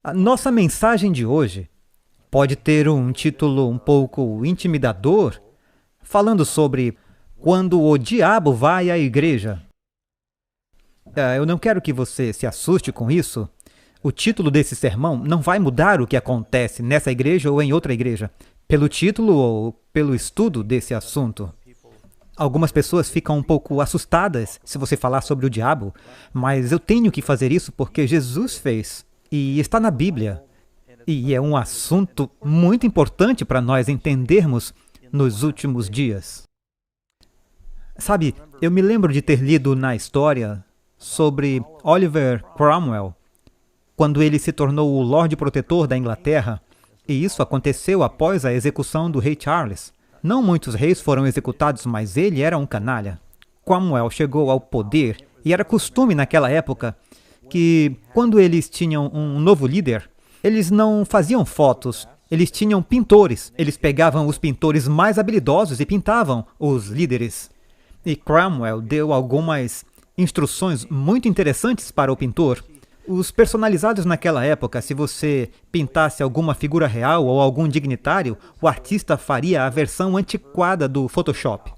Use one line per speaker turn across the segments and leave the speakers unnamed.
A nossa mensagem de hoje pode ter um título um pouco intimidador, falando sobre quando o diabo vai à igreja. Eu não quero que você se assuste com isso. O título desse sermão não vai mudar o que acontece nessa igreja ou em outra igreja, pelo título ou pelo estudo desse assunto. Algumas pessoas ficam um pouco assustadas se você falar sobre o diabo, mas eu tenho que fazer isso porque Jesus fez, e está na Bíblia. E é um assunto muito importante para nós entendermos nos últimos dias. Sabe, eu me lembro de ter lido na história sobre Oliver Cromwell, quando ele se tornou o Lorde Protetor da Inglaterra, e isso aconteceu após a execução do rei Charles. Não muitos reis foram executados, mas ele era um canalha. Cromwell chegou ao poder, e era costume naquela época que, quando eles tinham um novo líder, eles não faziam fotos, eles tinham pintores. Eles pegavam os pintores mais habilidosos e pintavam os líderes. E Cromwell deu algumas instruções muito interessantes para o pintor. Os personalizados naquela época, se você pintasse alguma figura real ou algum dignitário, o artista faria a versão antiquada do Photoshop.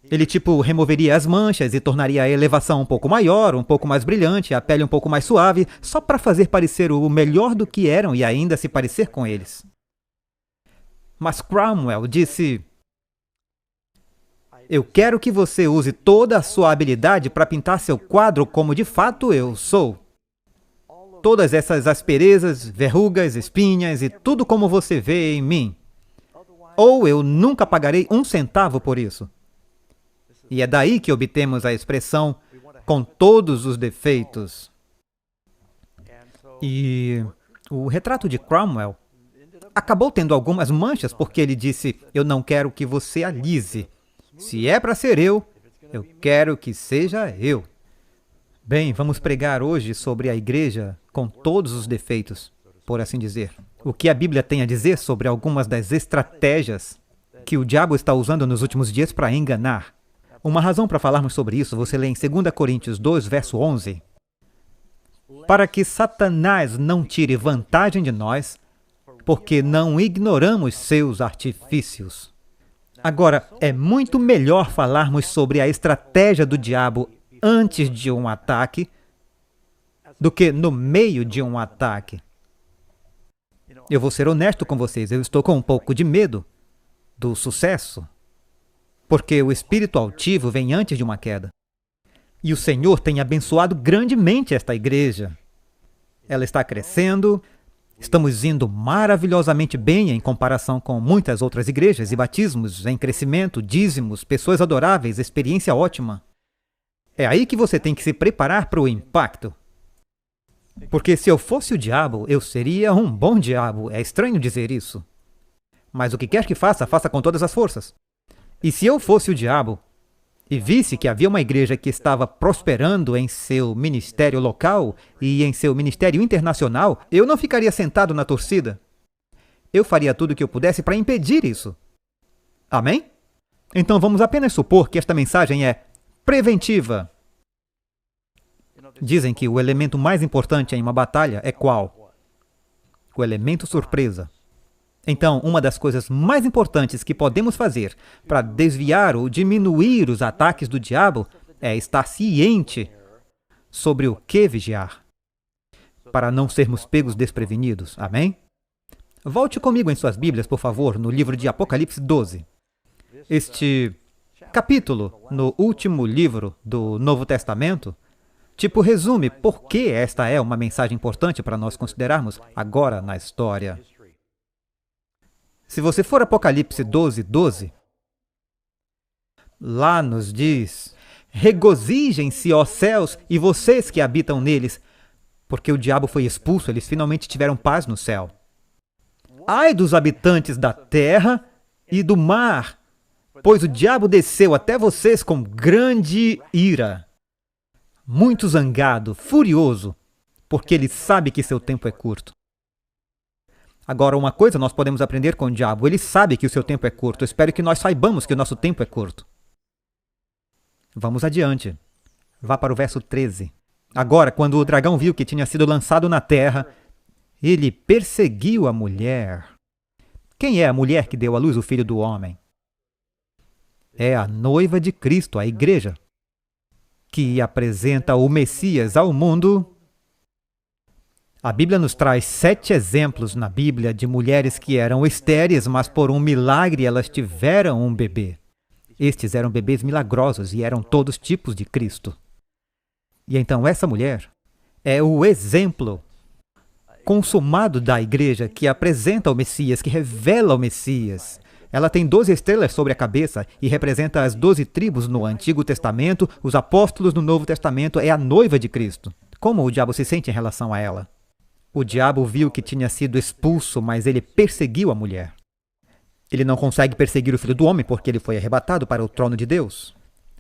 Ele, removeria as manchas e tornaria a elevação um pouco maior, um pouco mais brilhante, a pele um pouco mais suave, só para fazer parecer o melhor do que eram e ainda se parecer com eles. Mas Cromwell disse: "Eu quero que você use toda a sua habilidade para pintar seu quadro como de fato eu sou. Todas essas asperezas, verrugas, espinhas e tudo como você vê em mim. Ou eu nunca pagarei um centavo por isso." E é daí que obtemos a expressão "com todos os defeitos". E o retrato de Cromwell acabou tendo algumas manchas porque ele disse: "Eu não quero que você alise. Se é para ser eu quero que seja eu." Bem, vamos pregar hoje sobre a igreja com todos os defeitos, por assim dizer. O que a Bíblia tem a dizer sobre algumas das estratégias que o diabo está usando nos últimos dias para enganar. Uma razão para falarmos sobre isso, você lê em 2 Coríntios 2, verso 11. "Para que Satanás não tire vantagem de nós, porque não ignoramos seus artifícios." Agora, é muito melhor falarmos sobre a estratégia do diabo antes de um ataque do que no meio de um ataque. Eu vou ser honesto com vocês, eu estou com um pouco de medo do sucesso, porque o espírito altivo vem antes de uma queda. E o Senhor tem abençoado grandemente esta igreja. Ela está crescendo, estamos indo maravilhosamente bem em comparação com muitas outras igrejas, e batismos em crescimento, dízimos, pessoas adoráveis, experiência ótima. É aí que você tem que se preparar para o impacto. Porque se eu fosse o diabo, eu seria um bom diabo. É estranho dizer isso. Mas o que quer que faça, faça com todas as forças. E se eu fosse o diabo e visse que havia uma igreja que estava prosperando em seu ministério local e em seu ministério internacional, eu não ficaria sentado na torcida. Eu faria tudo o que eu pudesse para impedir isso. Amém? Então vamos apenas supor que esta mensagem é preventiva. Dizem que o elemento mais importante em uma batalha é qual? O elemento surpresa. Então, uma das coisas mais importantes que podemos fazer para desviar ou diminuir os ataques do diabo é estar ciente sobre o que vigiar, para não sermos pegos desprevenidos. Amém? Volte comigo em suas Bíblias, por favor, no livro de Apocalipse 12. Este capítulo, no último livro do Novo Testamento, resume por que esta é uma mensagem importante para nós considerarmos agora na história. Se você for Apocalipse 12, 12, lá nos diz: "Regozijem-se, ó céus, e vocês que habitam neles, porque o diabo foi expulso, eles finalmente tiveram paz no céu. Ai dos habitantes da terra e do mar, pois o diabo desceu até vocês com grande ira, muito zangado, furioso, porque ele sabe que seu tempo é curto." Agora, uma coisa nós podemos aprender com o diabo: ele sabe que o seu tempo é curto. Eu espero que nós saibamos que o nosso tempo é curto. Vamos adiante. Vá para o verso 13. "Agora, quando o dragão viu que tinha sido lançado na terra, Ele perseguiu a mulher. Quem é a mulher que deu à luz o Filho do Homem? É a noiva de Cristo, a igreja, que apresenta o Messias ao mundo. A Bíblia nos traz 7 exemplos na Bíblia de mulheres que eram estéreis, mas por um milagre elas tiveram um bebê. Estes eram bebês milagrosos e eram todos tipos de Cristo. E então essa mulher é o exemplo consumado da igreja que apresenta o Messias, que revela o Messias. Ela tem 12 estrelas sobre a cabeça e representa as 12 tribos no Antigo Testamento, os apóstolos no Novo Testamento, é a noiva de Cristo. Como o diabo se sente em relação a ela? O diabo viu que tinha sido expulso, mas ele perseguiu a mulher. Ele não consegue perseguir o Filho do Homem porque ele foi arrebatado para o trono de Deus.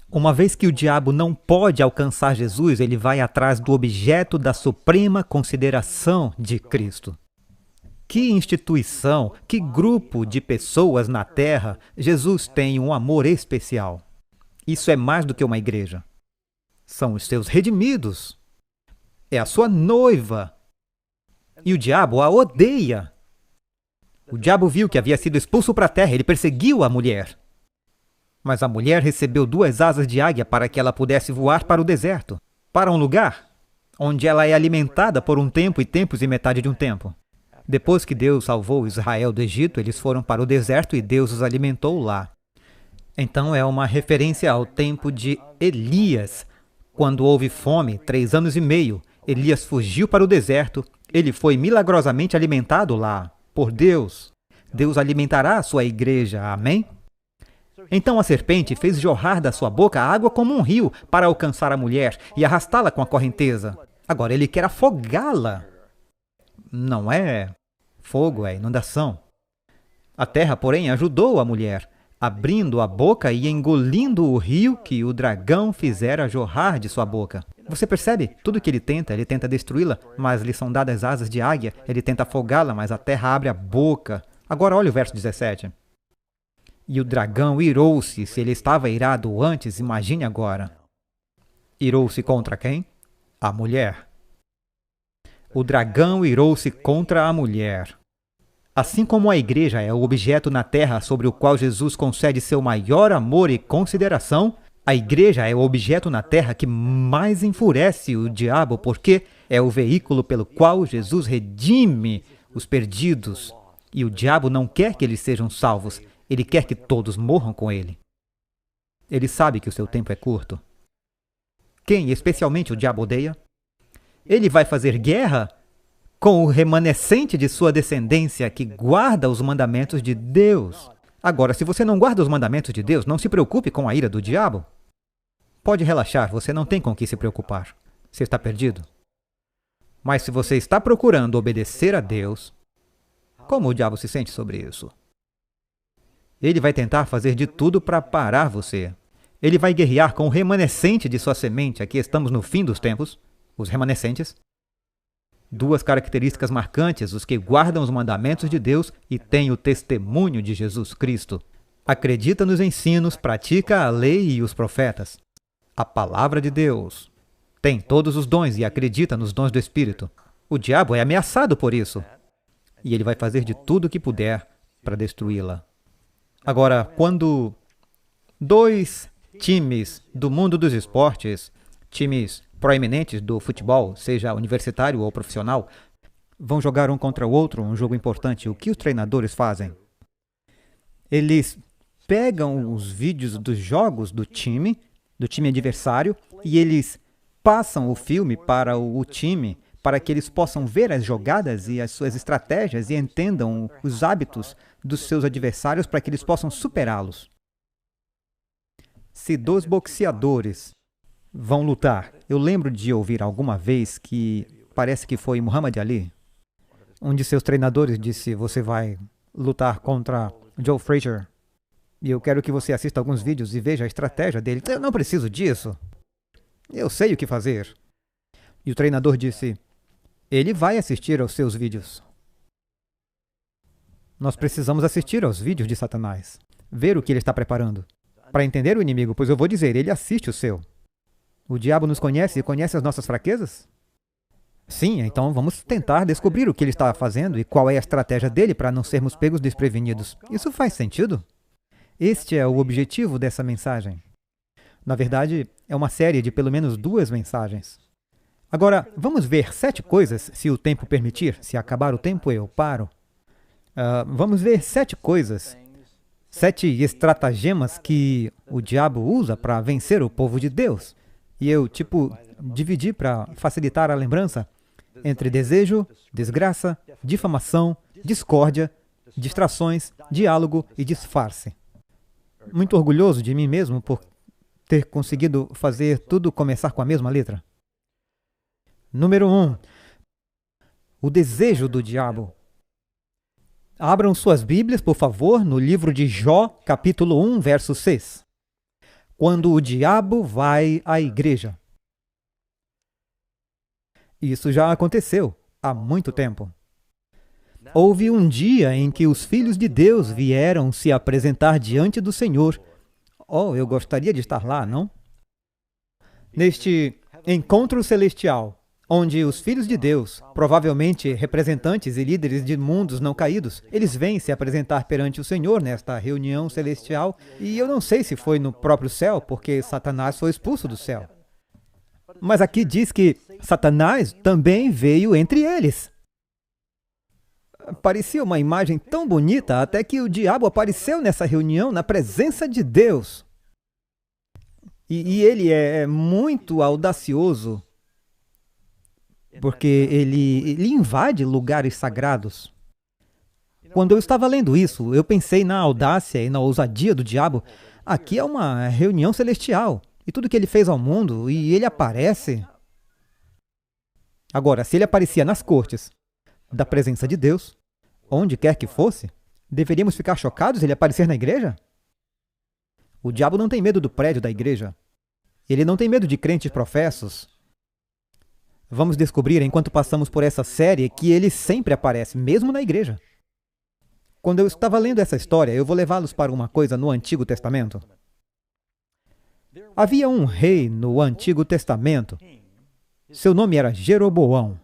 Uma vez que o diabo não pode alcançar Jesus, ele vai atrás do objeto da suprema consideração de Cristo. Que instituição, que grupo de pessoas na Terra Jesus tem um amor especial? Isso é mais do que uma igreja. São os seus redimidos. É a sua noiva. E o diabo a odeia. O diabo viu que havia sido expulso para a terra, ele perseguiu a mulher. Mas a mulher recebeu 2 asas de águia para que ela pudesse voar para o deserto, para um lugar onde ela é alimentada por um tempo e tempos e metade de um tempo. Depois que Deus salvou Israel do Egito, eles foram para o deserto e Deus os alimentou lá. Então é uma referência ao tempo de Elias. Quando houve fome, 3 anos e meio, Elias fugiu para o deserto, ele foi milagrosamente alimentado lá por Deus. Deus alimentará a sua igreja, amém? Então a serpente fez jorrar da sua boca água como um rio para alcançar a mulher e arrastá-la com a correnteza. Agora ele quer afogá-la. Não é fogo, é inundação. A terra, porém, ajudou a mulher, abrindo a boca e engolindo o rio que o dragão fizera jorrar de sua boca. Você percebe? Tudo que ele tenta destruí-la, mas lhe são dadas asas de águia, ele tenta afogá-la, mas a terra abre a boca. Agora olha o verso 17. E o dragão irou-se. Se ele estava irado antes, imagine agora. Irou-se contra quem? A mulher. O dragão irou-se contra a mulher. Assim como a igreja é o objeto na terra sobre o qual Jesus concede seu maior amor e consideração, a igreja é o objeto na terra que mais enfurece o diabo, porque é o veículo pelo qual Jesus redime os perdidos. E o diabo não quer que eles sejam salvos, ele quer que todos morram com ele. Ele sabe que o seu tempo é curto. Quem especialmente o diabo odeia? Ele vai fazer guerra com o remanescente de sua descendência que guarda os mandamentos de Deus. Agora, se você não guarda os mandamentos de Deus, não se preocupe com a ira do diabo. Pode relaxar, você não tem com o que se preocupar. Você está perdido. Mas se você está procurando obedecer a Deus, como o diabo se sente sobre isso? Ele vai tentar fazer de tudo para parar você. Ele vai guerrear com o remanescente de sua semente. Aqui estamos no fim dos tempos, os remanescentes. 2 características marcantes: os que guardam os mandamentos de Deus e têm o testemunho de Jesus Cristo. Acredita nos ensinos, pratica a lei e os profetas. A palavra de Deus. Tem todos os dons e acredita nos dons do Espírito. O diabo é ameaçado por isso. E ele vai fazer de tudo o que puder para destruí-la. Agora, quando 2 times do mundo dos esportes, times proeminentes do futebol, seja universitário ou profissional, vão jogar um contra o outro, um jogo importante, o que os treinadores fazem? Eles pegam os vídeos dos jogos do time adversário, e eles passam o filme para o time, para que eles possam ver as jogadas e as suas estratégias e entendam os hábitos dos seus adversários para que eles possam superá-los. Se 2 boxeadores vão lutar, eu lembro de ouvir alguma vez que parece que foi Muhammad Ali, um de seus treinadores disse: você vai lutar contra Joe Frazier. E eu quero que você assista alguns vídeos e veja a estratégia dele. Eu não preciso disso. Eu sei o que fazer. E o treinador disse: ele vai assistir aos seus vídeos. Nós precisamos assistir aos vídeos de Satanás. Ver o que ele está preparando. Para entender o inimigo, pois eu vou dizer, ele assiste o seu. O diabo nos conhece e conhece as nossas fraquezas? Sim, então vamos tentar descobrir o que ele está fazendo e qual é a estratégia dele para não sermos pegos desprevenidos. Isso faz sentido? Este é o objetivo dessa mensagem. Na verdade, é uma série de pelo menos 2 mensagens. Agora, vamos ver 7 coisas, se o tempo permitir. Se acabar o tempo, eu paro. Vamos ver 7 coisas, 7 estratagemas que o diabo usa para vencer o povo de Deus. E eu, dividi para facilitar a lembrança entre desejo, desgraça, difamação, discórdia, distrações, diálogo e disfarce. Muito orgulhoso de mim mesmo por ter conseguido fazer tudo começar com a mesma letra. Número 1. O desejo do diabo. Abram suas Bíblias, por favor, no livro de Jó, capítulo 1, verso 6. Quando o diabo vai à igreja. Isso já aconteceu há muito tempo. Houve um dia em que os filhos de Deus vieram se apresentar diante do Senhor. Oh, eu gostaria de estar lá, não? Neste encontro celestial, onde os filhos de Deus, provavelmente representantes e líderes de mundos não caídos, eles vêm se apresentar perante o Senhor nesta reunião celestial, e eu não sei se foi no próprio céu, porque Satanás foi expulso do céu. Mas aqui diz que Satanás também veio entre eles. Parecia uma imagem tão bonita, até que o diabo apareceu nessa reunião na presença de Deus. E ele é muito audacioso, porque ele invade lugares sagrados. Quando eu estava lendo isso, eu pensei na audácia e na ousadia do diabo. Aqui é uma reunião celestial, e tudo que ele fez ao mundo, e ele aparece. Agora, se ele aparecia nas cortes da presença de Deus, onde quer que fosse, deveríamos ficar chocados ele aparecer na igreja? O diabo não tem medo do prédio da igreja. Ele não tem medo de crentes professos. Vamos descobrir, enquanto passamos por essa série, que ele sempre aparece, mesmo na igreja. Quando eu estava lendo essa história, eu vou levá-los para uma coisa no Antigo Testamento. Havia um rei no Antigo Testamento. Seu nome era Jeroboão.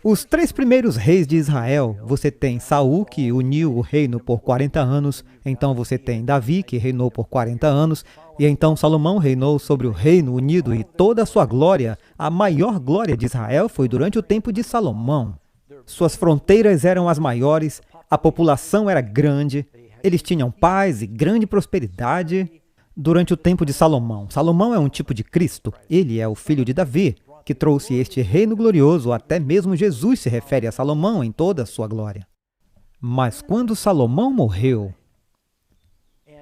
Os 3 primeiros reis de Israel, você tem Saul, que uniu o reino por 40 anos, então você tem Davi, que reinou por 40 anos, e então Salomão reinou sobre o reino unido e toda a sua glória, a maior glória de Israel foi durante o tempo de Salomão. Suas fronteiras eram as maiores, a população era grande, eles tinham paz e grande prosperidade durante o tempo de Salomão. Salomão é um tipo de Cristo, ele é o filho de Davi, que trouxe este reino glorioso, até mesmo Jesus se refere a Salomão em toda a sua glória. Mas quando Salomão morreu,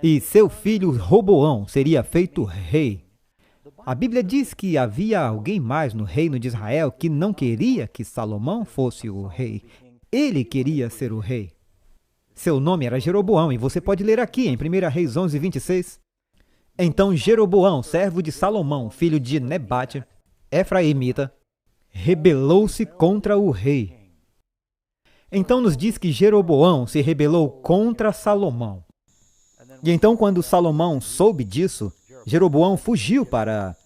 e seu filho Roboão seria feito rei, a Bíblia diz que havia alguém mais no reino de Israel que não queria que Salomão fosse o rei. Ele queria ser o rei. Seu nome era Jeroboão, e você pode ler aqui em 1 Reis 11, 26. Então Jeroboão, servo de Salomão, filho de Nebate, Efraimita, rebelou-se contra o rei. Então nos diz que Jeroboão se rebelou contra Salomão. E então, quando Salomão soube disso, Jeroboão fugiu para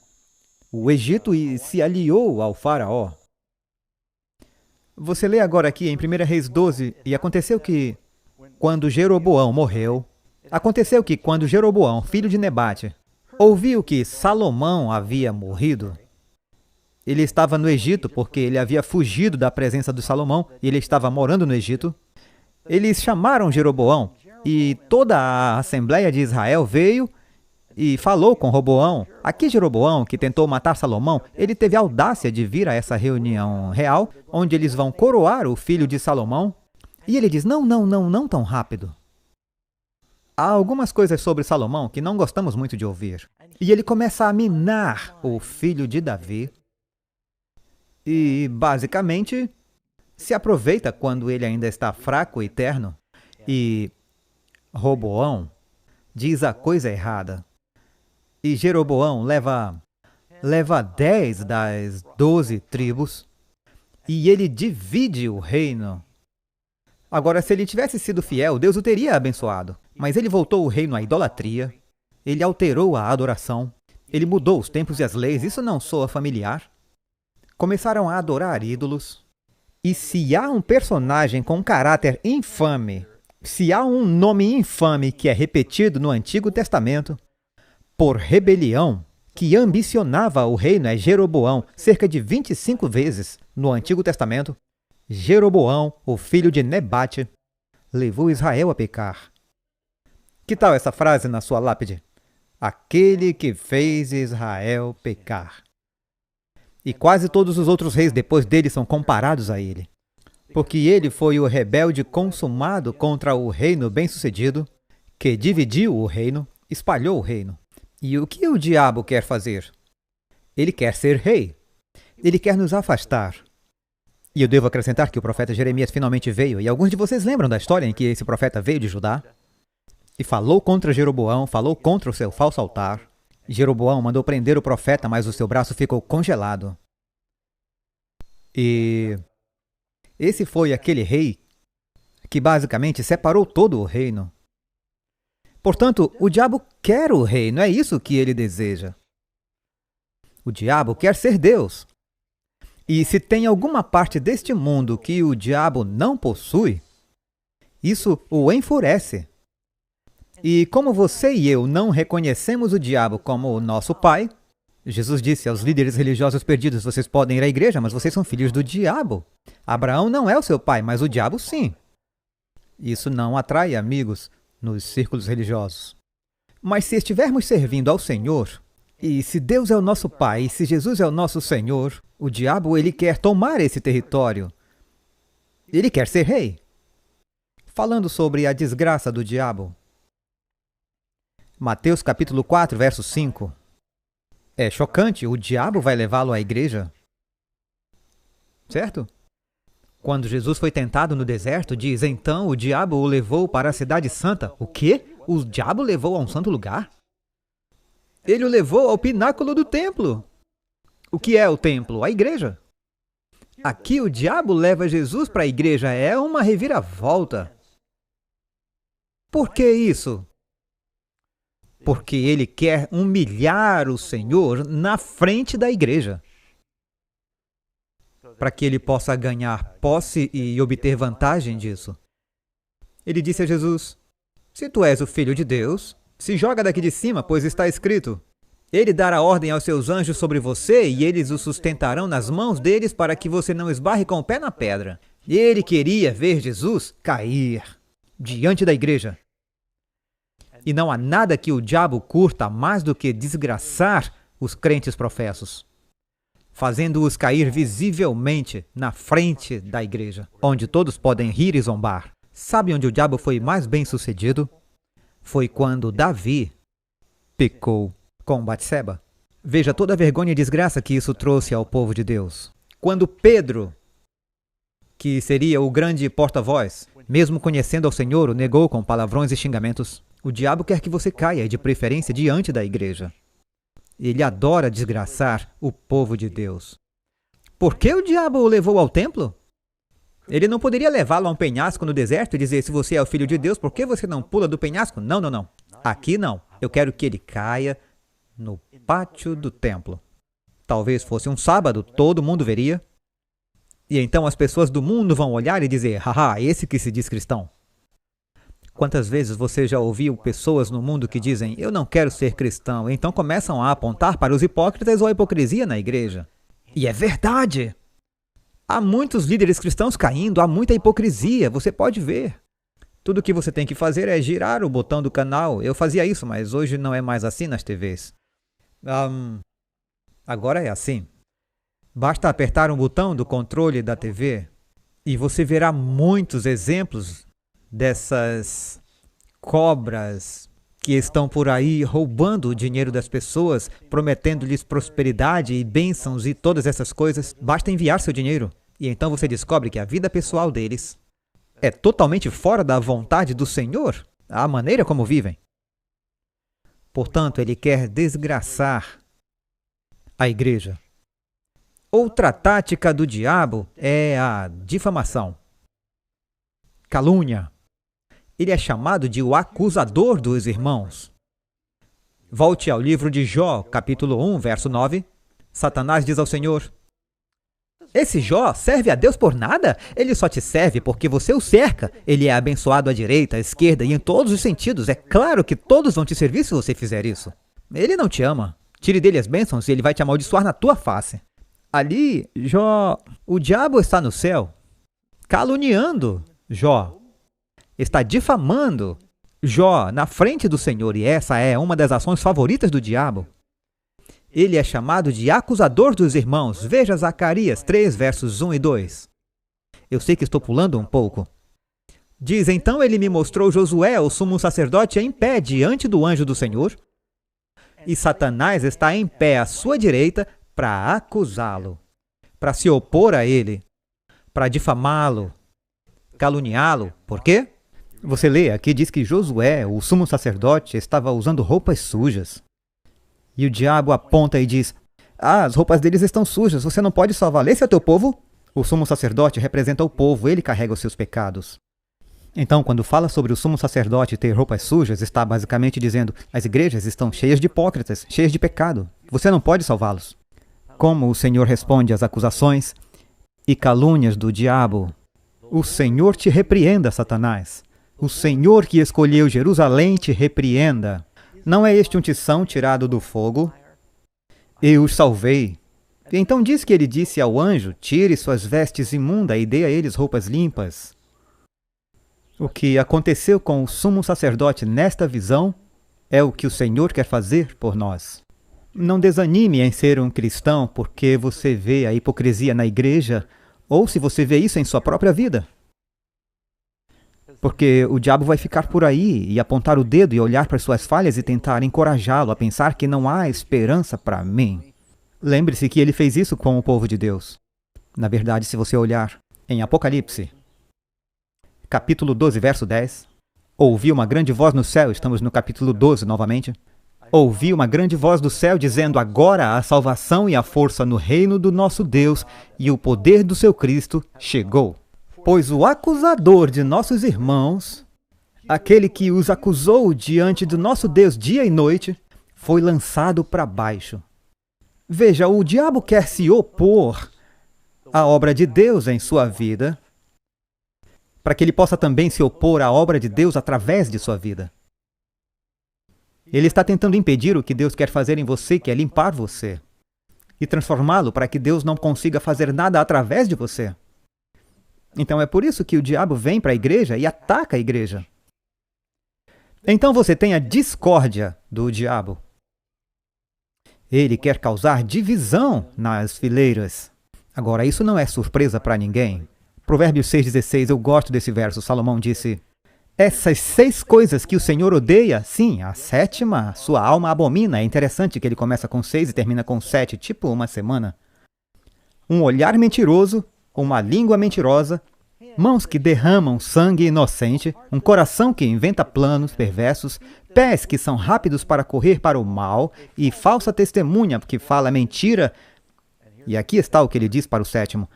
o Egito e se aliou ao faraó. Você lê agora aqui em 1 Reis 12, e aconteceu que, quando Jeroboão morreu, filho de Nebate, ouviu que Salomão havia morrido. Ele estava no Egito porque ele havia fugido da presença de Salomão e ele estava morando no Egito. Eles chamaram Jeroboão e toda a Assembleia de Israel veio e falou com Roboão. Aqui Jeroboão, que tentou matar Salomão, ele teve a audácia de vir a essa reunião real, onde eles vão coroar o filho de Salomão. E ele diz, não tão rápido. Há algumas coisas sobre Salomão que não gostamos muito de ouvir. E ele começa a minar o filho de Davi. E, basicamente, se aproveita quando ele ainda está fraco e terno. E Roboão diz a coisa errada. E Jeroboão leva 10 das 12 tribos e ele divide o reino. Agora, se ele tivesse sido fiel, Deus o teria abençoado. Mas ele voltou o reino à idolatria, ele alterou a adoração, ele mudou os tempos e as leis. Isso não soa familiar? começaram a adorar ídolos. E se há um personagem com caráter infame, se há um nome infame que é repetido no Antigo Testamento, por rebelião, que ambicionava o reino, é Jeroboão, cerca de 25 vezes no Antigo Testamento. Jeroboão, o filho de Nebate, levou Israel a pecar. Que tal essa frase na sua lápide? Aquele que fez Israel pecar. E quase todos os outros reis depois dele são comparados a ele. Porque ele foi o rebelde consumado contra o reino bem-sucedido, que dividiu o reino, espalhou o reino. E o que o diabo quer fazer? Ele quer ser rei. Ele quer nos afastar. E eu devo acrescentar que o profeta Jeremias finalmente veio, e alguns de vocês lembram da história em que esse profeta veio de Judá e falou contra Jeroboão, falou contra o seu falso altar. Jeroboão mandou prender o profeta, mas o seu braço ficou congelado. E esse foi aquele rei que basicamente separou todo o reino. Portanto, o diabo quer o reino, é isso que ele deseja. O diabo quer ser Deus. E se tem alguma parte deste mundo que o diabo não possui, isso o enfurece. E como você e eu não reconhecemos o diabo como o nosso pai, Jesus disse aos líderes religiosos perdidos, vocês podem ir à igreja, mas vocês são filhos do diabo. Abraão não é o seu pai, mas o diabo sim. Isso não atrai amigos nos círculos religiosos. Mas se estivermos servindo ao Senhor, e se Deus é o nosso Pai, e se Jesus é o nosso Senhor, o diabo ele quer tomar esse território. Ele quer ser rei. Falando sobre a desgraça do diabo, Mateus capítulo 4, verso 5. É chocante, o diabo vai levá-lo à igreja. Certo? Quando Jesus foi tentado no deserto, diz, então o diabo o levou para a cidade santa. O quê? O diabo levou a um santo lugar? Ele o levou ao pináculo do templo. O que é o templo? A igreja. Aqui o diabo leva Jesus para a igreja. É uma reviravolta. Por que isso? Porque ele quer humilhar o Senhor na frente da igreja, para que ele possa ganhar posse e obter vantagem disso. Ele disse a Jesus, se tu és o Filho de Deus, se joga daqui de cima, pois está escrito, ele dará ordem aos seus anjos sobre você e eles o sustentarão nas mãos deles para que você não esbarre com o pé na pedra. Ele queria ver Jesus cair diante da igreja. E não há nada que o diabo curta mais do que desgraçar os crentes professos, fazendo-os cair visivelmente na frente da igreja, onde todos podem rir e zombar. Sabe onde o diabo foi mais bem-sucedido? Foi quando Davi pecou com Batseba. Veja toda a vergonha e desgraça que isso trouxe ao povo de Deus. Quando Pedro, que seria o grande porta-voz, mesmo conhecendo ao Senhor, o negou com palavrões e xingamentos. O diabo quer que você caia, de preferência diante da igreja. Ele adora desgraçar o povo de Deus. Por que o diabo o levou ao templo? Ele não poderia levá-lo a um penhasco no deserto e dizer, se você é o Filho de Deus, por que você não pula do penhasco? Não, não, não. Aqui não. Eu quero que ele caia no pátio do templo. Talvez fosse um sábado, todo mundo veria. E então as pessoas do mundo vão olhar e dizer, haha, esse que se diz cristão. Quantas vezes você já ouviu pessoas no mundo que dizem, eu não quero ser cristão, e então começam a apontar para os hipócritas ou a hipocrisia na igreja. E é verdade! Há muitos líderes cristãos caindo, há muita hipocrisia, você pode ver. Tudo que você tem que fazer é girar o botão do canal. Eu fazia isso, mas hoje não é mais assim nas TVs. Agora é assim. Basta apertar um botão do controle da TV e você verá muitos exemplos dessas cobras que estão por aí roubando o dinheiro das pessoas, prometendo-lhes prosperidade e bênçãos e todas essas coisas. Basta enviar seu dinheiro e então você descobre que a vida pessoal deles é totalmente fora da vontade do Senhor, a maneira como vivem. Portanto, ele quer desgraçar a igreja. Outra tática do diabo é a difamação, calúnia. Ele é chamado de o acusador dos irmãos. Volte ao livro de Jó, capítulo 1, verso 9. Satanás diz ao Senhor, Esse Jó serve a Deus por nada? Ele só te serve porque você o cerca. Ele é abençoado à direita, à esquerda e em todos os sentidos. É claro que todos vão te servir se você fizer isso. Ele não te ama. Tire dele as bênçãos e ele vai te amaldiçoar na tua face. Ali, Jó, o diabo está no céu, caluniando Jó. Está difamando Jó na frente do Senhor e essa é uma das ações favoritas do diabo. Ele é chamado de acusador dos irmãos. Veja Zacarias 3, versos 1 e 2. Eu sei que estou pulando um pouco. Diz, então ele me mostrou Josué, o sumo sacerdote, em pé diante do anjo do Senhor, e Satanás está em pé à sua direita para acusá-lo, para se opor a ele, para difamá-lo, caluniá-lo. Por quê? Você lê, aqui diz que Josué, o sumo sacerdote, estava usando roupas sujas. E o diabo aponta e diz, as roupas deles estão sujas, você não pode salvá-lo. Esse é o teu povo? O sumo sacerdote representa o povo, ele carrega os seus pecados. Então, quando fala sobre o sumo sacerdote ter roupas sujas, está basicamente dizendo, as igrejas estão cheias de hipócritas, cheias de pecado. Você não pode salvá-los. Como o Senhor responde às acusações e calúnias do diabo? O Senhor te repreenda, Satanás. O Senhor que escolheu Jerusalém te repreenda. Não é este um tição tirado do fogo? Eu os salvei. E então diz que ele disse ao anjo, tire suas vestes imundas e dê a eles roupas limpas. O que aconteceu com o sumo sacerdote nesta visão é o que o Senhor quer fazer por nós. Não desanime em ser um cristão porque você vê a hipocrisia na igreja ou se você vê isso em sua própria vida. Porque o diabo vai ficar por aí e apontar o dedo e olhar para suas falhas e tentar encorajá-lo a pensar que não há esperança para mim. Lembre-se que ele fez isso com o povo de Deus. Na verdade, se você olhar em Apocalipse, capítulo 12, verso 10, ouvi uma grande voz no céu, estamos no capítulo 12 novamente, ouvi uma grande voz do céu dizendo, agora a salvação e a força no reino do nosso Deus e o poder do seu Cristo chegou. Pois o acusador de nossos irmãos, aquele que os acusou diante do nosso Deus dia e noite, foi lançado para baixo. Veja, o diabo quer se opor à obra de Deus em sua vida, para que ele possa também se opor à obra de Deus através de sua vida. Ele está tentando impedir o que Deus quer fazer em você, que é limpar você, e transformá-lo para que Deus não consiga fazer nada através de você. Então é por isso que o diabo vem para a igreja e ataca a igreja. Então você tem a discórdia do diabo. Ele quer causar divisão nas fileiras. Agora, isso não é surpresa para ninguém. Provérbios 6,16, eu gosto desse verso. Salomão disse, essas 6 coisas que o Senhor odeia, sim, a 7ª, sua alma abomina. É interessante que ele começa com 6 e termina com 7, tipo uma semana. Um olhar mentiroso, uma língua mentirosa, mãos que derramam sangue inocente, um coração que inventa planos perversos, pés que são rápidos para correr para o mal e falsa testemunha que fala mentira. E aqui está o que ele diz para o 7º.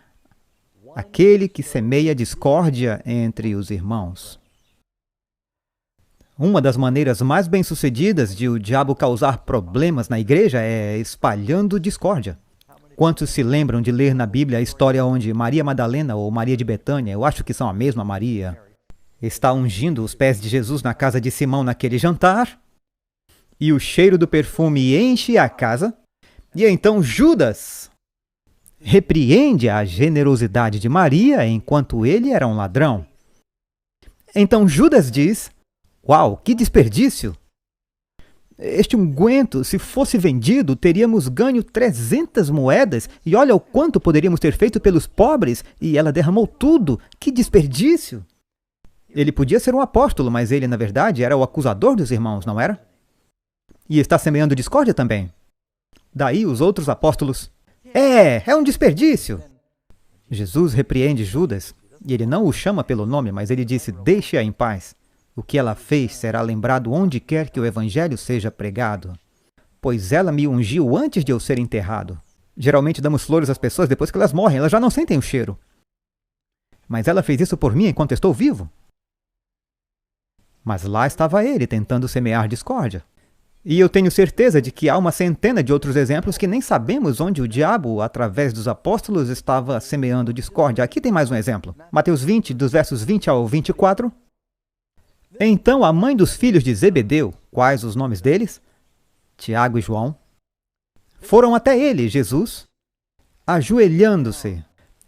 Aquele que semeia discórdia entre os irmãos. Uma das maneiras mais bem-sucedidas de o diabo causar problemas na igreja é espalhando discórdia. Quantos se lembram de ler na Bíblia a história onde Maria Madalena ou Maria de Betânia, eu acho que são a mesma Maria, está ungindo os pés de Jesus na casa de Simão naquele jantar, e o cheiro do perfume enche a casa, e então Judas repreende a generosidade de Maria enquanto ele era um ladrão. Então Judas diz, uau, que desperdício! Este unguento, se fosse vendido, teríamos ganho 300 moedas e olha o quanto poderíamos ter feito pelos pobres e ela derramou tudo. Que desperdício! Ele podia ser um apóstolo, mas ele, na verdade, era o acusador dos irmãos, não era? E está semeando discórdia também. Daí os outros apóstolos, é um desperdício! Jesus repreende Judas e ele não o chama pelo nome, mas ele disse, deixe-a em paz. O que ela fez será lembrado onde quer que o evangelho seja pregado, pois ela me ungiu antes de eu ser enterrado. Geralmente damos flores às pessoas depois que elas morrem, elas já não sentem o cheiro. Mas ela fez isso por mim enquanto estou vivo. Mas lá estava ele tentando semear discórdia. E eu tenho certeza de que há uma centena de outros exemplos que nem sabemos onde o diabo, através dos apóstolos, estava semeando discórdia. Aqui tem mais um exemplo. Mateus 20, dos versos 20 ao 24. Então a mãe dos filhos de Zebedeu, quais os nomes deles? Tiago e João, foram até ele, Jesus, ajoelhando-se,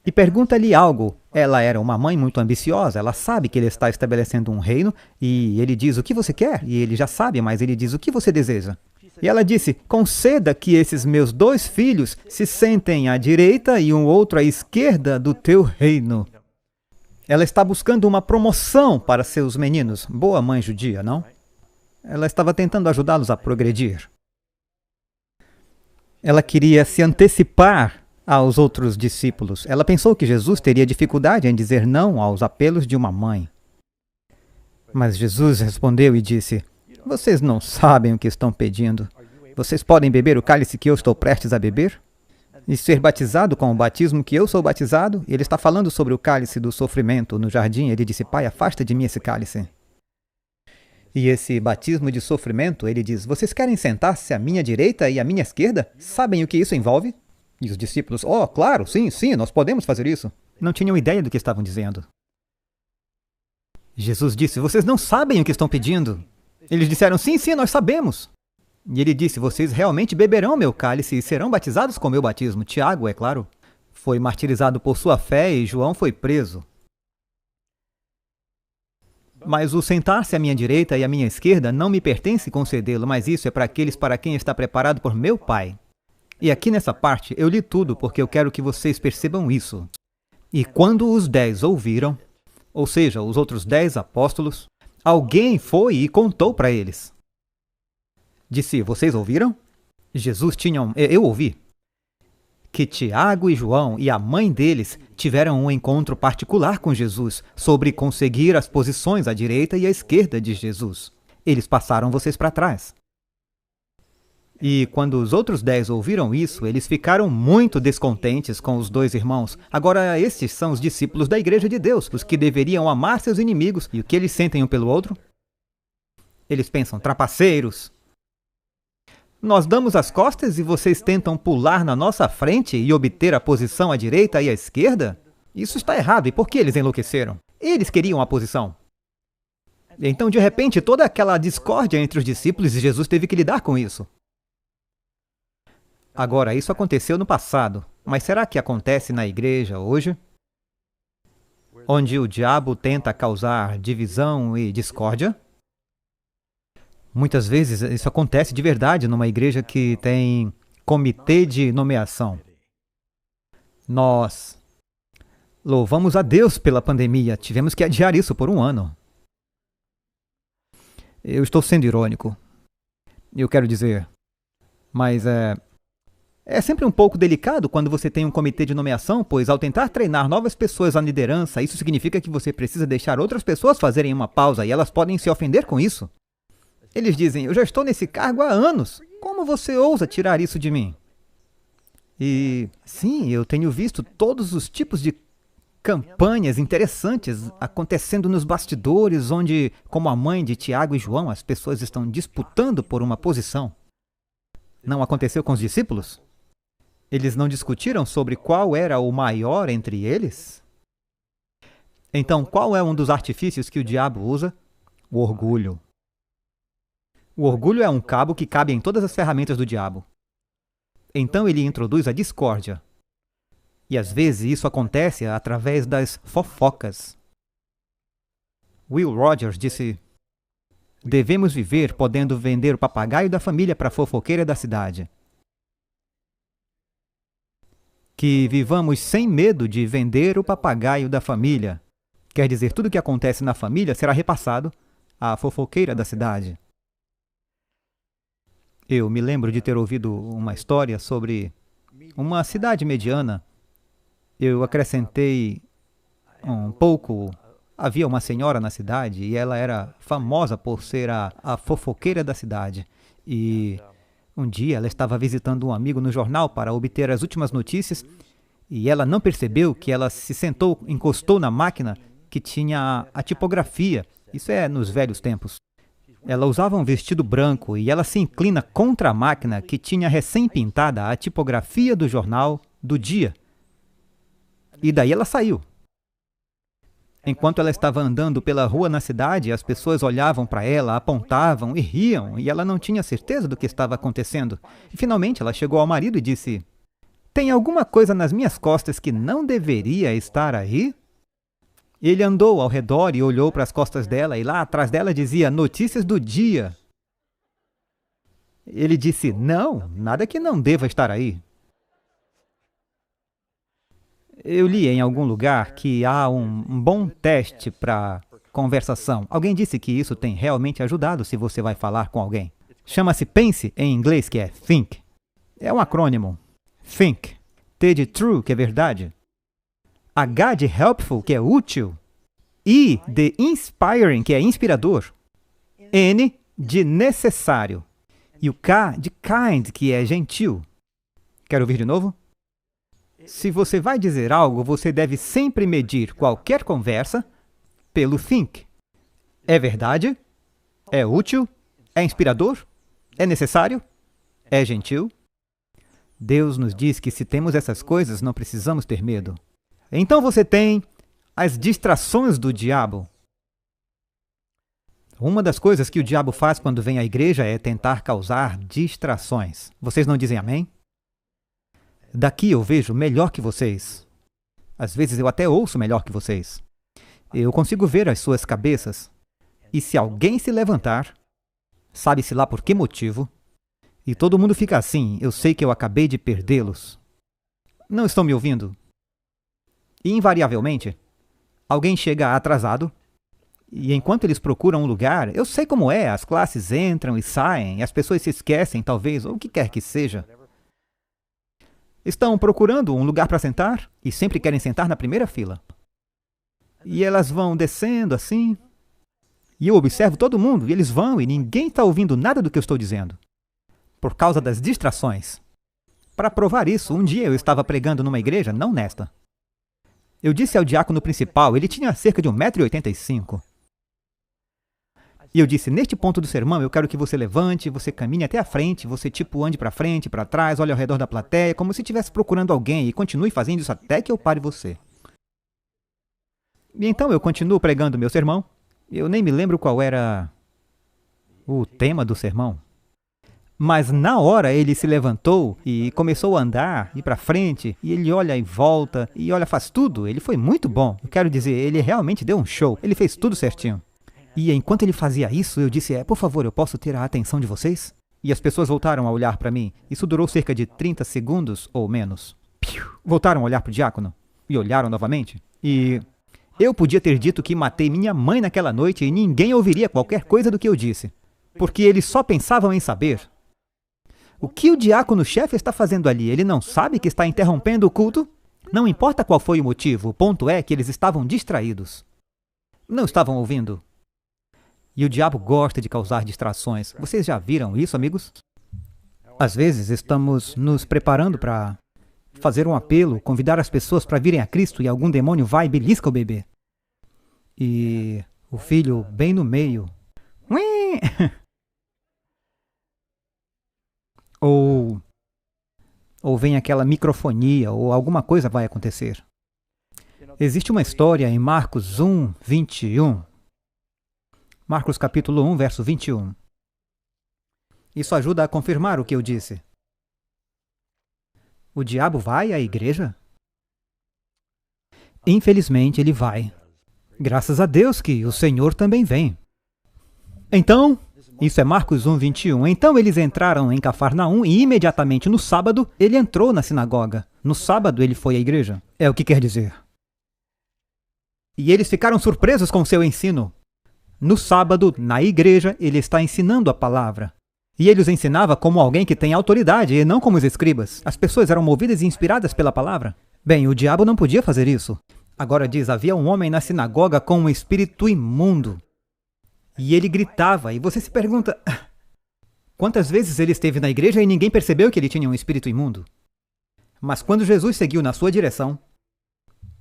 e pergunta-lhe algo. Ela era uma mãe muito ambiciosa, ela sabe que ele está estabelecendo um reino, e ele diz, o que você quer? E ele já sabe, mas ele diz, o que você deseja? E ela disse, conceda que esses meus 2 filhos se sentem à direita e um outro à esquerda do teu reino. Ela está buscando uma promoção para seus meninos. Boa mãe judia, não? Ela estava tentando ajudá-los a progredir. Ela queria se antecipar aos outros discípulos. Ela pensou que Jesus teria dificuldade em dizer não aos apelos de uma mãe. Mas Jesus respondeu e disse, vocês não sabem o que estão pedindo. Vocês podem beber o cálice que eu estou prestes a beber? E ser batizado com o batismo que eu sou batizado? Ele está falando sobre o cálice do sofrimento no jardim. Ele disse, Pai, afasta de mim esse cálice. E esse batismo de sofrimento, ele diz, vocês querem sentar-se à minha direita e à minha esquerda? Sabem o que isso envolve? E os discípulos, claro, sim, nós podemos fazer isso. Não tinham ideia do que estavam dizendo. Jesus disse, vocês não sabem o que estão pedindo. Eles disseram, sim, nós sabemos. E ele disse, vocês realmente beberão meu cálice e serão batizados com meu batismo. Tiago, é claro, foi martirizado por sua fé e João foi preso. Mas o sentar-se à minha direita e à minha esquerda não me pertence concedê-lo, mas isso é para aqueles para quem está preparado por meu Pai. E aqui nessa parte eu li tudo porque eu quero que vocês percebam isso. E quando os 10 ouviram, ou seja, os outros 10 apóstolos, alguém foi e contou para eles. Disse, vocês ouviram? Eu ouvi. Que Tiago e João e a mãe deles tiveram um encontro particular com Jesus sobre conseguir as posições à direita e à esquerda de Jesus. Eles passaram vocês para trás. E quando os outros 10 ouviram isso, eles ficaram muito descontentes com os 2 irmãos. Agora, estes são os discípulos da Igreja de Deus, os que deveriam amar seus inimigos. E o que eles sentem um pelo outro? Eles pensam, trapaceiros. Nós damos as costas e vocês tentam pular na nossa frente e obter a posição à direita e à esquerda? Isso está errado. E por que eles enlouqueceram? Eles queriam a posição. Então, de repente, toda aquela discórdia entre os discípulos e Jesus teve que lidar com isso. Agora, isso aconteceu no passado, mas será que acontece na igreja hoje? Onde o diabo tenta causar divisão e discórdia? Muitas vezes isso acontece de verdade numa igreja que tem comitê de nomeação. Nós louvamos a Deus pela pandemia, tivemos que adiar isso por 1 ano. Eu estou sendo irônico, eu quero dizer, mas é sempre um pouco delicado quando você tem um comitê de nomeação, pois ao tentar treinar novas pessoas à liderança, isso significa que você precisa deixar outras pessoas fazerem uma pausa e elas podem se ofender com isso. Eles dizem, eu já estou nesse cargo há anos, como você ousa tirar isso de mim? E sim, eu tenho visto todos os tipos de campanhas interessantes acontecendo nos bastidores, onde, como a mãe de Tiago e João, as pessoas estão disputando por uma posição. Não aconteceu com os discípulos? Eles não discutiram sobre qual era o maior entre eles? Então, qual é um dos artifícios que o diabo usa? O orgulho. O orgulho é um cabo que cabe em todas as ferramentas do diabo. Então ele introduz a discórdia. E às vezes isso acontece através das fofocas. Will Rogers disse, devemos viver podendo vender o papagaio da família para a fofoqueira da cidade. Que vivamos sem medo de vender o papagaio da família. Quer dizer, tudo o que acontece na família será repassado à fofoqueira da cidade. Eu me lembro de ter ouvido uma história sobre uma cidade mediana. Eu acrescentei um pouco. Havia uma senhora na cidade e ela era famosa por ser a fofoqueira da cidade. E um dia ela estava visitando um amigo no jornal para obter as últimas notícias e ela não percebeu que ela se sentou, encostou na máquina que tinha a tipografia. Isso é nos velhos tempos. Ela usava um vestido branco e ela se inclina contra a máquina que tinha recém-pintada a tipografia do jornal do dia. E daí ela saiu. Enquanto ela estava andando pela rua na cidade, as pessoas olhavam para ela, apontavam e riam, e ela não tinha certeza do que estava acontecendo. E finalmente ela chegou ao marido e disse: "Tem alguma coisa nas minhas costas que não deveria estar aí?" Ele andou ao redor e olhou para as costas dela, e lá atrás dela dizia "Notícias do dia". Ele disse: "Não, nada que não deva estar aí." Eu li em algum lugar que há um bom teste para conversação. Alguém disse que isso tem realmente ajudado se você vai falar com alguém. Chama-se pense, em inglês, que é think. É um acrônimo. Think. T de true, que é verdade. H de helpful, que é útil. I de inspiring, que é inspirador. N de necessário. E o K de kind, que é gentil. Quer ouvir de novo? Se você vai dizer algo, você deve sempre medir qualquer conversa pelo think. É verdade? É útil? É inspirador? É necessário? É gentil? Deus nos diz que se temos essas coisas, não precisamos ter medo. Então você tem as distrações do diabo. Uma das coisas que o diabo faz quando vem à igreja é tentar causar distrações. Vocês não dizem amém? Daqui eu vejo melhor que vocês. Às vezes eu até ouço melhor que vocês. Eu consigo ver as suas cabeças. E se alguém se levantar, sabe-se lá por que motivo, e todo mundo fica assim, eu sei que eu acabei de perdê-los. Não estão me ouvindo? E invariavelmente, alguém chega atrasado, e enquanto eles procuram um lugar, eu sei como é, as classes entram e saem, as pessoas se esquecem, talvez, ou o que quer que seja. Estão procurando um lugar para sentar e sempre querem sentar na primeira fila. E elas vão descendo assim. E eu observo todo mundo, e eles vão, e ninguém está ouvindo nada do que eu estou dizendo. Por causa das distrações. Para provar isso, um dia eu estava pregando numa igreja, não nesta. Eu disse ao diácono principal, ele tinha cerca de 1,85 m. E eu disse, neste ponto do sermão, eu quero que você levante, você caminhe até a frente, você ande para frente, para trás, olhe ao redor da plateia, como se estivesse procurando alguém, e continue fazendo isso até que eu pare você. E então eu continuo pregando meu sermão. Eu nem me lembro qual era o tema do sermão. Mas na hora ele se levantou e começou a andar, ir para frente, e ele olha e volta, e olha, faz tudo. Ele foi muito bom. Eu quero dizer, ele realmente deu um show. Ele fez tudo certinho. E enquanto ele fazia isso, eu disse, por favor, eu posso ter a atenção de vocês? E as pessoas voltaram a olhar para mim. Isso durou cerca de 30 segundos ou menos. Voltaram a olhar para o diácono e olharam novamente. E eu podia ter dito que matei minha mãe naquela noite e ninguém ouviria qualquer coisa do que eu disse. Porque eles só pensavam em saber. O que o diácono-chefe está fazendo ali? Ele não sabe que está interrompendo o culto? Não importa qual foi o motivo, o ponto é que eles estavam distraídos. Não estavam ouvindo. E o diabo gosta de causar distrações. Vocês já viram isso, amigos? Às vezes estamos nos preparando para fazer um apelo, convidar as pessoas para virem a Cristo e algum demônio vai e belisca o bebê. E o filho bem no meio. Ou vem aquela microfonia, ou alguma coisa vai acontecer. Existe uma história em Marcos 1, 21. Marcos capítulo 1, verso 21. Isso ajuda a confirmar o que eu disse. O diabo vai à igreja? Infelizmente ele vai. Graças a Deus que o Senhor também vem. Então, isso é Marcos 1, 21. Então eles entraram em Cafarnaum e imediatamente no sábado ele entrou na sinagoga. No sábado ele foi à igreja. É o que quer dizer. E eles ficaram surpresos com seu ensino. No sábado, na igreja, ele está ensinando a palavra. E ele os ensinava como alguém que tem autoridade e não como os escribas. As pessoas eram movidas e inspiradas pela palavra. Bem, o diabo não podia fazer isso. Agora diz, havia um homem na sinagoga com um espírito imundo. E ele gritava, e você se pergunta, quantas vezes ele esteve na igreja e ninguém percebeu que ele tinha um espírito imundo? Mas quando Jesus seguiu na sua direção,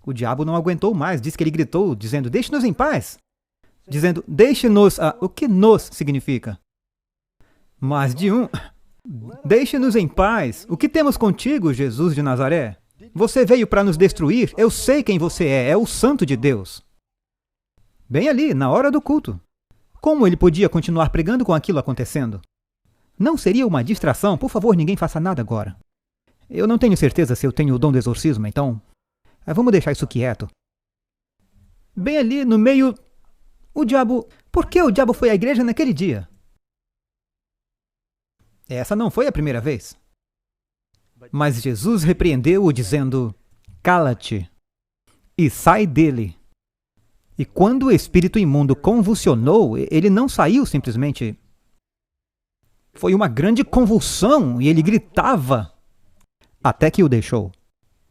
o diabo não aguentou mais, diz que ele gritou, dizendo, deixe-nos em paz. dizendo, deixe-nos, o que nos significa? Mais de um. Deixe-nos em paz. O que temos contigo, Jesus de Nazaré? Você veio para nos destruir? Eu sei quem você é o Santo de Deus. Bem ali, na hora do culto. Como ele podia continuar pregando com aquilo acontecendo? Não seria uma distração? Por favor, ninguém faça nada agora. Eu não tenho certeza se eu tenho o dom do exorcismo, então... vamos deixar isso quieto. Bem ali, no meio... o diabo... Por que o diabo foi à igreja naquele dia? Essa não foi a primeira vez. Mas Jesus repreendeu-o dizendo, cala-te e sai dele. E quando o espírito imundo convulsionou, ele não saiu simplesmente. Foi uma grande convulsão e ele gritava até que o deixou.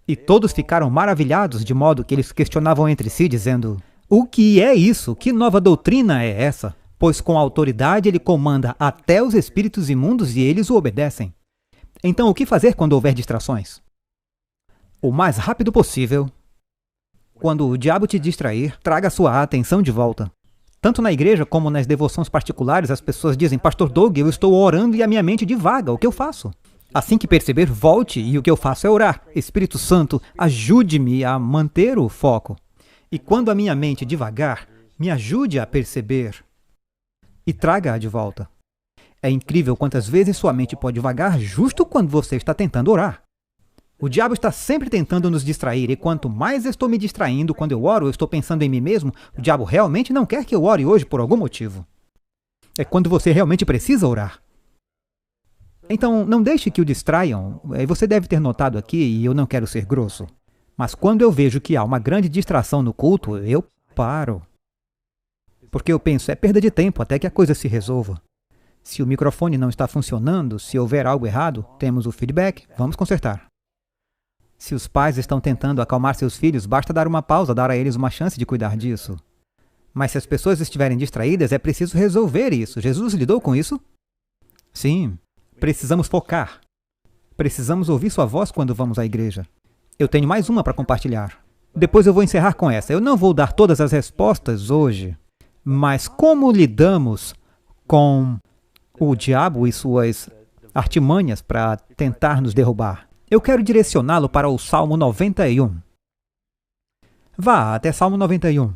E todos ficaram maravilhados, de modo que eles questionavam entre si, dizendo, o que é isso? Que nova doutrina é essa? Pois com autoridade ele comanda até os espíritos imundos e eles o obedecem. Então, o que fazer quando houver distrações? O mais rápido possível. Quando o diabo te distrair, traga sua atenção de volta. Tanto na igreja como nas devoções particulares, as pessoas dizem, Pastor Doug, eu estou orando e a minha mente divaga, o que eu faço? Assim que perceber, volte e o que eu faço é orar. Espírito Santo, ajude-me a manter o foco. E quando a minha mente divagar, me ajude a perceber e traga-a de volta. É incrível quantas vezes sua mente pode vagar justo quando você está tentando orar. O diabo está sempre tentando nos distrair, e quanto mais estou me distraindo quando eu oro, eu estou pensando em mim mesmo, o diabo realmente não quer que eu ore hoje por algum motivo. É quando você realmente precisa orar. Então, não deixe que o distraiam. Você deve ter notado aqui, e eu não quero ser grosso, mas quando eu vejo que há uma grande distração no culto, eu paro. Porque eu penso, é perda de tempo até que a coisa se resolva. Se o microfone não está funcionando, se houver algo errado, temos o feedback, vamos consertar. Se os pais estão tentando acalmar seus filhos, basta dar uma pausa, dar a eles uma chance de cuidar disso. Mas se as pessoas estiverem distraídas, é preciso resolver isso. Jesus lidou com isso? Sim. Precisamos focar. Precisamos ouvir sua voz quando vamos à igreja. Eu tenho mais uma para compartilhar. Depois eu vou encerrar com essa. Eu não vou dar todas as respostas hoje, mas como lidamos com o diabo e suas artimanhas para tentar nos derrubar? Eu quero direcioná-lo para o Salmo 91. Vá até Salmo 91.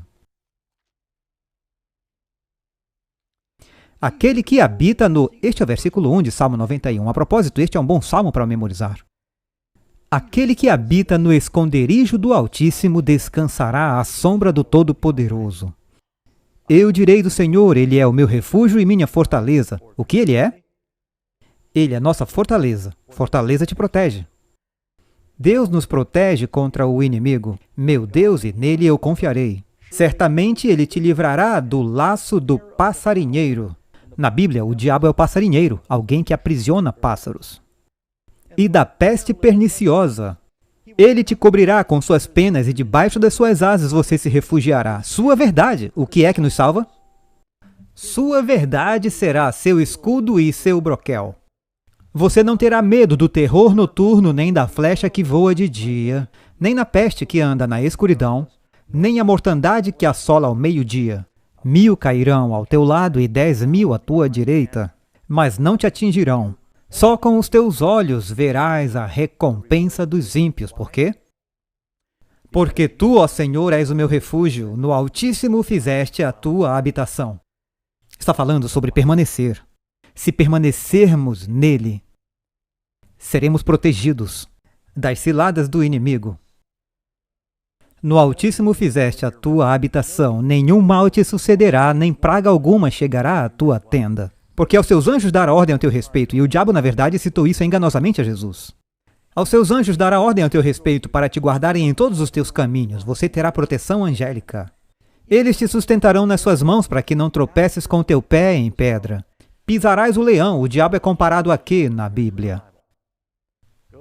Aquele que habita no... Este é o versículo 1 de Salmo 91. A propósito, este é um bom salmo para memorizar. Aquele que habita no esconderijo do Altíssimo descansará à sombra do Todo-Poderoso. Eu direi do Senhor, Ele é o meu refúgio e minha fortaleza. O que Ele é? Ele é nossa fortaleza. Fortaleza te protege. Deus nos protege contra o inimigo. Meu Deus, e nele eu confiarei. Certamente Ele te livrará do laço do passarinheiro. Na Bíblia, o diabo é o passarinheiro, alguém que aprisiona pássaros. E da peste perniciosa. Ele te cobrirá com suas penas e debaixo das suas asas você se refugiará. Sua verdade, o que é que nos salva? Sua verdade será seu escudo e seu broquel. Você não terá medo do terror noturno, nem da flecha que voa de dia, nem na peste que anda na escuridão, nem a mortandade que assola ao meio-dia. 1000 cairão ao teu lado e 10.000 à tua direita, mas não te atingirão. Só com os teus olhos verás a recompensa dos ímpios. Por quê? Porque tu, ó Senhor, és o meu refúgio, no Altíssimo fizeste a tua habitação. Está falando sobre permanecer. Se permanecermos nele, seremos protegidos das ciladas do inimigo. No Altíssimo fizeste a tua habitação, nenhum mal te sucederá, nem praga alguma chegará à tua tenda. Porque aos seus anjos dará ordem ao teu respeito, e o diabo, na verdade, citou isso enganosamente a Jesus. Aos seus anjos dará ordem ao teu respeito para te guardarem em todos os teus caminhos, você terá proteção angélica. Eles te sustentarão nas suas mãos para que não tropeces com o teu pé em pedra. Pisarás o leão, o diabo é comparado a quê na Bíblia?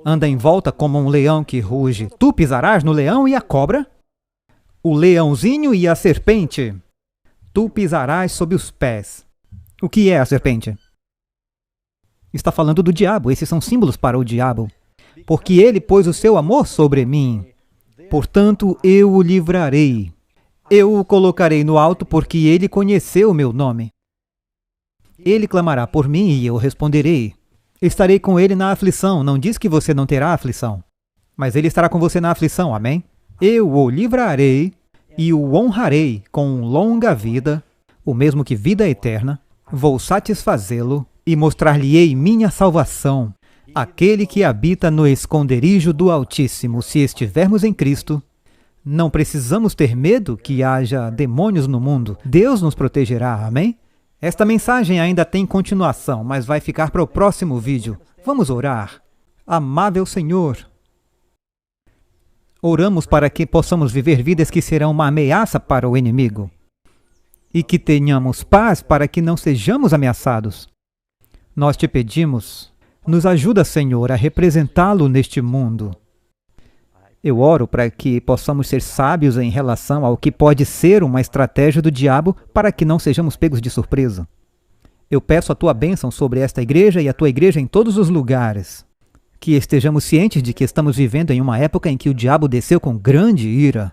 Anda em volta como um leão que ruge. Tu pisarás no leão e a cobra? O leãozinho e a serpente? Tu pisarás sob os pés. O que é a serpente? Está falando do diabo. Esses são símbolos para o diabo. Porque ele pôs o seu amor sobre mim. Portanto, eu o livrarei. Eu o colocarei no alto porque ele conheceu o meu nome. Ele clamará por mim e eu responderei. Estarei com ele na aflição. Não diz que você não terá aflição, mas ele estará com você na aflição, amém? Eu o livrarei e o honrarei com longa vida, o mesmo que vida eterna. Vou satisfazê-lo e mostrar-lhe-ei minha salvação. Aquele que habita no esconderijo do Altíssimo, se estivermos em Cristo, não precisamos ter medo que haja demônios no mundo. Deus nos protegerá, amém? Esta mensagem ainda tem continuação, mas vai ficar para o próximo vídeo. Vamos orar. Amável Senhor, oramos para que possamos viver vidas que serão uma ameaça para o inimigo e que tenhamos paz para que não sejamos ameaçados. Nós te pedimos, nos ajuda, Senhor, a representá-lo neste mundo. Eu oro para que possamos ser sábios em relação ao que pode ser uma estratégia do diabo para que não sejamos pegos de surpresa. Eu peço a tua bênção sobre esta igreja e a tua igreja em todos os lugares. Que estejamos cientes de que estamos vivendo em uma época em que o diabo desceu com grande ira.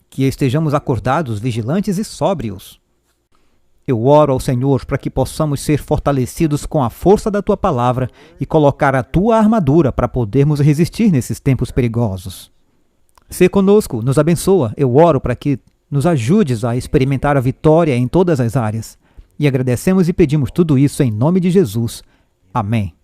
Que estejamos acordados, vigilantes e sóbrios. Eu oro ao Senhor para que possamos ser fortalecidos com a força da tua palavra e colocar a tua armadura para podermos resistir nesses tempos perigosos. Sê conosco, nos abençoa. Eu oro para que nos ajudes a experimentar a vitória em todas as áreas. E agradecemos e pedimos tudo isso em nome de Jesus. Amém.